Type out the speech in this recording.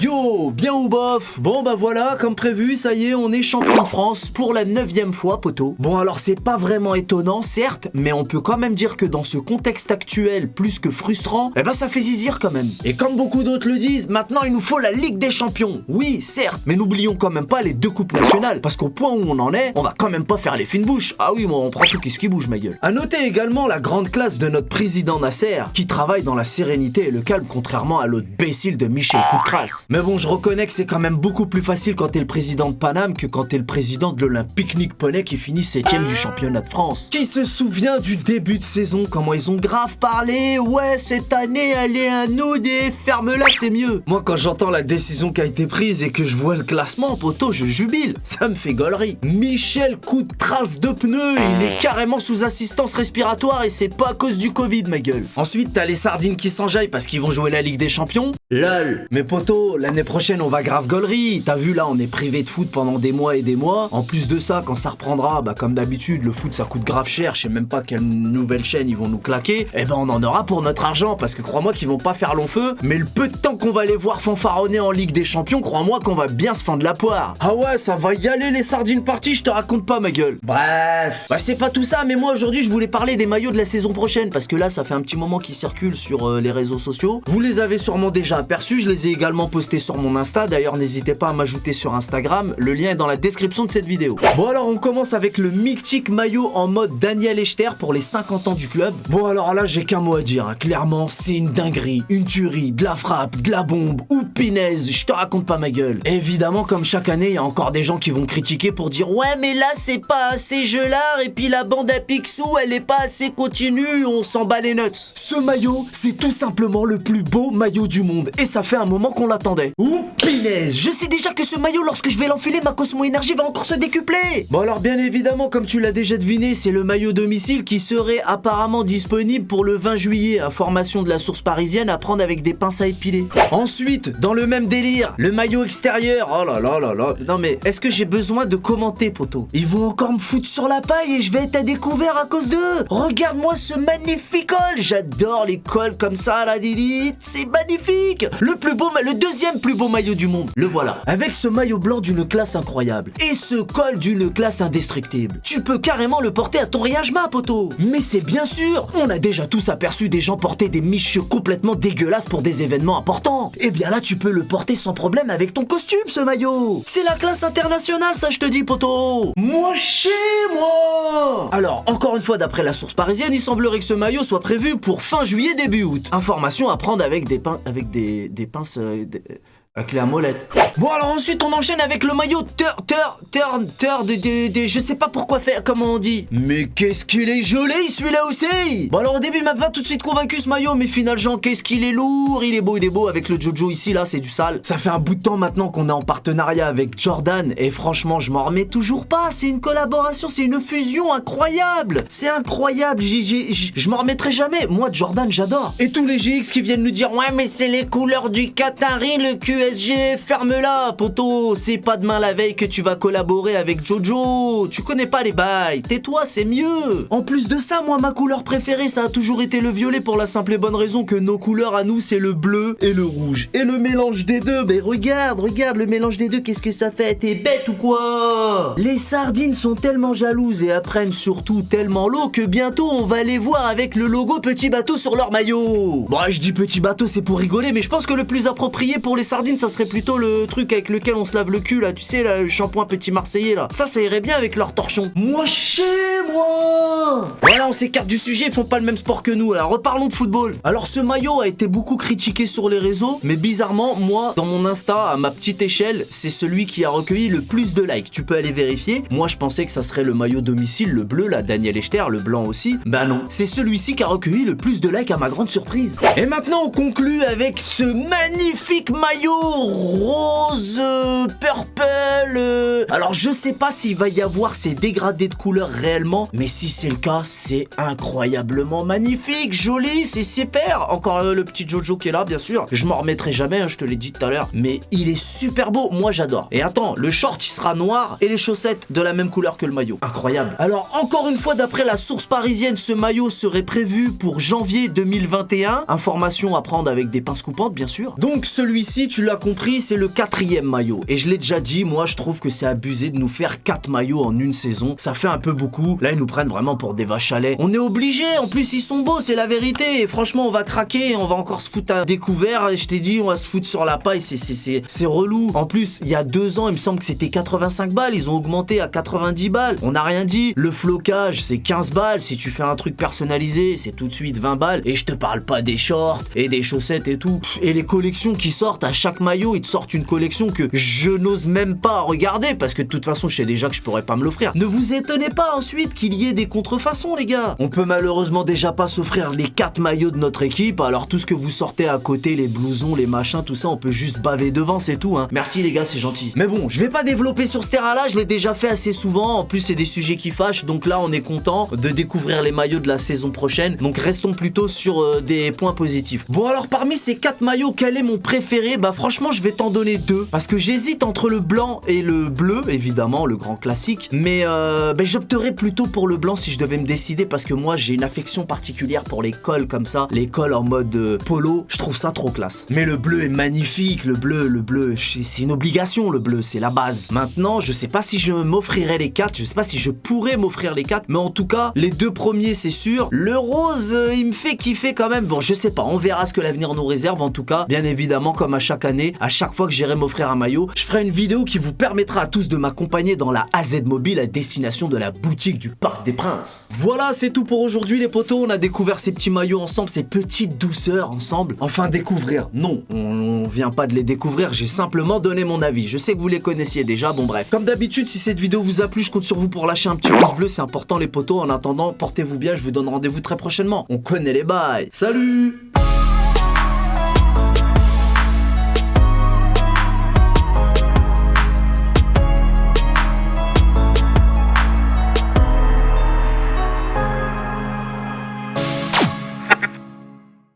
Yo, bien ou bof? Bon bah voilà, comme prévu, ça y est, on est champion de France pour la 9e fois, poteau. Bon alors c'est pas vraiment étonnant, certes, mais on peut quand même dire que dans ce contexte actuel plus que frustrant, eh ben ça fait zizir quand même. Et comme beaucoup d'autres le disent, maintenant il nous faut la Ligue des Champions. Oui, certes, mais n'oublions quand même pas les 2 coupes nationales, parce qu'au point où on en est, on va quand même pas faire les fines bouches. Ah oui, moi on prend tout ce qui bouge, ma gueule. À noter également la grande classe de notre président Nasser, qui travaille dans la sérénité et le calme, contrairement à l'autre bécile de Michel Coutras. Mais bon, je reconnais que c'est quand même beaucoup plus facile quand t'es le président de Paname que quand t'es le président de l'Olympique Nick-Poney qui finit 7ème du championnat de France. Qui se souvient du début de saison, comment ils ont grave parlé? Ouais, cette année, elle est un OD, ferme-la, c'est mieux. Moi, quand j'entends la décision qui a été prise et que je vois le classement, poteau, je jubile. Ça me fait gaulerie. Michel Coutras de pneus, il est carrément sous assistance respiratoire et c'est pas à cause du Covid, ma gueule. Ensuite, t'as les sardines qui s'enjaillent parce qu'ils vont jouer la Ligue des Champions. LOL. Mais poteau, l'année prochaine, on va grave gaulerie. T'as vu, là, on est privé de foot pendant des mois et des mois. En plus de ça, quand ça reprendra, bah comme d'habitude, le foot, ça coûte grave cher. Je sais même pas quelle nouvelle chaîne ils vont nous claquer. Eh ben, on en aura pour notre argent parce que crois-moi qu'ils vont pas faire long feu. Mais le peu de temps qu'on va les voir fanfaronner en Ligue des Champions, crois-moi qu'on va bien se fendre la poire. Ah ouais, ça va y aller les sardines parties, je te raconte pas, ma gueule. Bref. Bah, c'est pas tout ça, mais moi, aujourd'hui, je voulais parler des maillots de la saison prochaine parce que là, ça fait un petit moment qu'ils circulent sur les réseaux sociaux. Vous les avez sûrement déjà aperçus, je les ai également postés sur mon Insta. D'ailleurs, n'hésitez pas à m'ajouter sur Instagram, le lien est dans la description de cette vidéo. Bon alors, on commence avec le mythique maillot en mode Daniel Echter pour les 50 ans du club. Bon alors là, j'ai qu'un mot à dire, hein. Clairement, c'est une dinguerie, une tuerie, de la frappe, de la bombe, ou pinaise, je te raconte pas, ma gueule. Évidemment, comme chaque année, il y a encore des gens qui vont critiquer pour dire ouais mais là c'est pas assez gelard et puis la bande à Picsou elle est pas assez continue, on s'en bat les nuts. Ce maillot, c'est tout simplement le plus beau maillot du monde et ça fait un moment qu'on l'attendait. Ouh pinaise, je sais déjà que ce maillot, lorsque je vais l'enfiler, ma Cosmo Énergie va encore se décupler. Bon alors bien évidemment, comme tu l'as déjà deviné, c'est le maillot domicile qui serait apparemment disponible pour le 20 juillet. Information de la source parisienne à prendre avec des pinces à épiler. Ensuite, dans le même délire, le maillot extérieur. Oh là là là là. Non mais est-ce que j'ai besoin de commenter, poteau? Ils vont encore me foutre sur la paille et je vais être à découvert à cause d'eux. Regarde-moi ce magnifique col. J'adore les cols comme ça, la Didit. C'est magnifique. Le deuxième plus beau maillot du monde. Le voilà. Avec ce maillot blanc d'une classe incroyable. Et ce col d'une classe indestructible. Tu peux carrément le porter à ton riage-ma, poteau. Mais c'est bien sûr, on a déjà tous aperçu des gens porter des micheux complètement dégueulasses pour des événements importants. Et bien là, tu peux le porter sans problème avec ton costume, ce maillot. C'est la classe internationale, ça je te dis, poteau. Moi chez moi. Alors, encore une fois, d'après la source parisienne, il semblerait que ce maillot soit prévu pour fin juillet, début août. Information à prendre avec des pinces... avec la molette. Bon alors ensuite on enchaîne avec le maillot je sais pas pourquoi faire, comment on dit. Mais qu'est-ce qu'il est joli celui-là aussi. Bon alors au début il m'a pas tout de suite convaincu ce maillot, mais finalement qu'est-ce qu'il est lourd, il est beau avec le Jojo ici là, c'est du sale. Ça fait un bout de temps maintenant qu'on est en partenariat avec Jordan et franchement je m'en remets toujours pas, c'est une collaboration, c'est une fusion incroyable. C'est incroyable, je m'en remettrai jamais. Moi Jordan j'adore. Et tous les GX qui viennent nous dire ouais mais c'est les couleurs du Qatari, le QSG, ferme-la, poteau. C'est pas demain la veille que tu vas collaborer avec Jojo. Tu connais pas les bails. Tais-toi, c'est mieux. En plus de ça, moi, ma couleur préférée, ça a toujours été le violet pour la simple et bonne raison que nos couleurs à nous, c'est le bleu et le rouge. Et le mélange des deux, mais regarde le mélange des deux, qu'est-ce que ça fait? T'es bête ou quoi? Les sardines sont tellement jalouses et apprennent surtout tellement l'eau que bientôt on va les voir avec le logo Petit Bateau sur leur maillot. Bon, je dis Petit Bateau, c'est pour rigoler, mais je pense que le plus approprié pour les sardines, ça serait plutôt le truc avec lequel on se lave le cul là, tu sais là, le shampoing Petit Marseillais là. Ça irait bien avec leur torchon. Moi chez moi. Voilà, on s'écarte du sujet, ils font pas le même sport que nous. Alors reparlons de football. Alors ce maillot a été beaucoup critiqué sur les réseaux, mais bizarrement, moi, dans mon Insta, à ma petite échelle, c'est celui qui a recueilli le plus de likes. Tu peux aller vérifier. Moi, je pensais que ça serait le maillot domicile, le bleu là, Daniel Echter, le blanc aussi. Bah non, c'est celui-ci qui a recueilli le plus de likes à ma grande surprise. Et maintenant, on conclut avec ce magnifique maillot rose, purple. Alors je sais pas s'il va y avoir ces dégradés de couleurs réellement, mais si c'est le cas, c'est incroyablement magnifique, joli, c'est super. Encore le petit Jojo qui est là, bien sûr. Je m'en remettrai jamais, hein, je te l'ai dit tout à l'heure, mais il est super beau, moi j'adore. Et attends, le short il sera noir et les chaussettes de la même couleur que le maillot. Incroyable. Alors encore une fois, d'après la source parisienne, ce maillot serait prévu pour janvier 2021. Information à prendre avec des pinces coupantes, bien sûr. Donc celui-ci, tu l'as compris, c'est le 4e maillot. Et je l'ai déjà dit, moi je trouve que c'est abusé de nous faire 4 maillots en une saison. Ça fait un peu beaucoup. Là, ils nous prennent vraiment pour des vaches à lait. On est obligé, en plus ils sont beaux, c'est la vérité. Et franchement, on va craquer, on va encore se foutre à découvert. Et je t'ai dit, on va se foutre sur la paille, c'est relou. En plus, il y a 2 ans, il me semble que c'était 85 balles. Ils ont augmenté à 90 balles. On n'a rien dit. Le flocage, c'est 15 balles. Si tu fais un truc personnalisé, c'est tout de suite 20 balles. Et je te parle pas des shorts et des chaussettes et tout. Et les collections qui sortent à chaque maillot, ils te sortent une collection que je n'ose même pas regarder parce que de toute façon, je sais déjà que je pourrais pas me l'offrir. Ne vous étonnez pas ensuite qu'il y ait des contrefaçons, les gars. On peut malheureusement déjà pas s'offrir les 4 maillots de notre équipe. Alors tout ce que vous sortez à côté, les blousons, les machins, tout ça, on peut juste baver devant, c'est tout, hein. Merci les gars, c'est gentil. Mais bon, je vais pas développer sur ce terrain-là, je l'ai déjà fait assez souvent. En plus, c'est des sujets qui fâchent. Donc là, on est content de découvrir les maillots de la saison prochaine. Donc restons plutôt sur des points positifs. Bon, alors parmi ces 4 maillots, quel est mon préféré? Bah franchement, je vais t'en donner 2 parce que j'hésite entre le blanc et le bleu, évidemment, le grand classique. Mais j'opterais plutôt pour le blanc si je devais me décider parce que moi, j'ai une affection particulière pour les cols comme ça, les cols en mode polo. Je trouve ça trop classe. Mais le bleu est magnifique, le bleu, c'est une obligation, le bleu, c'est la base. Maintenant, je sais pas si je m'offrirais les 4, je sais pas si je pourrais m'offrir les 4, mais en tout cas, les 2 premiers, c'est sûr. Le rose, il me fait kiffer quand même. Bon, je sais pas, on verra ce que l'avenir nous réserve. En tout cas, bien évidemment, comme à chaque année, à chaque fois que j'irai m'offrir un maillot, je ferai une vidéo qui vous permettra à tous de m'accompagner dans la AZ Mobile à destination de la boutique du Parc des Princes. Voilà, c'est tout pour aujourd'hui les potos. On a découvert ces petits maillots ensemble, ces petites douceurs ensemble. Enfin, découvrir, non, on vient pas de les découvrir, j'ai simplement donné mon avis. Je sais que vous les connaissiez déjà, bon bref. Comme d'habitude, si cette vidéo vous a plu, je compte sur vous pour lâcher un petit pouce bleu, c'est important les potos. En attendant, portez-vous bien, je vous donne rendez-vous très prochainement. On connaît les bails. Salut!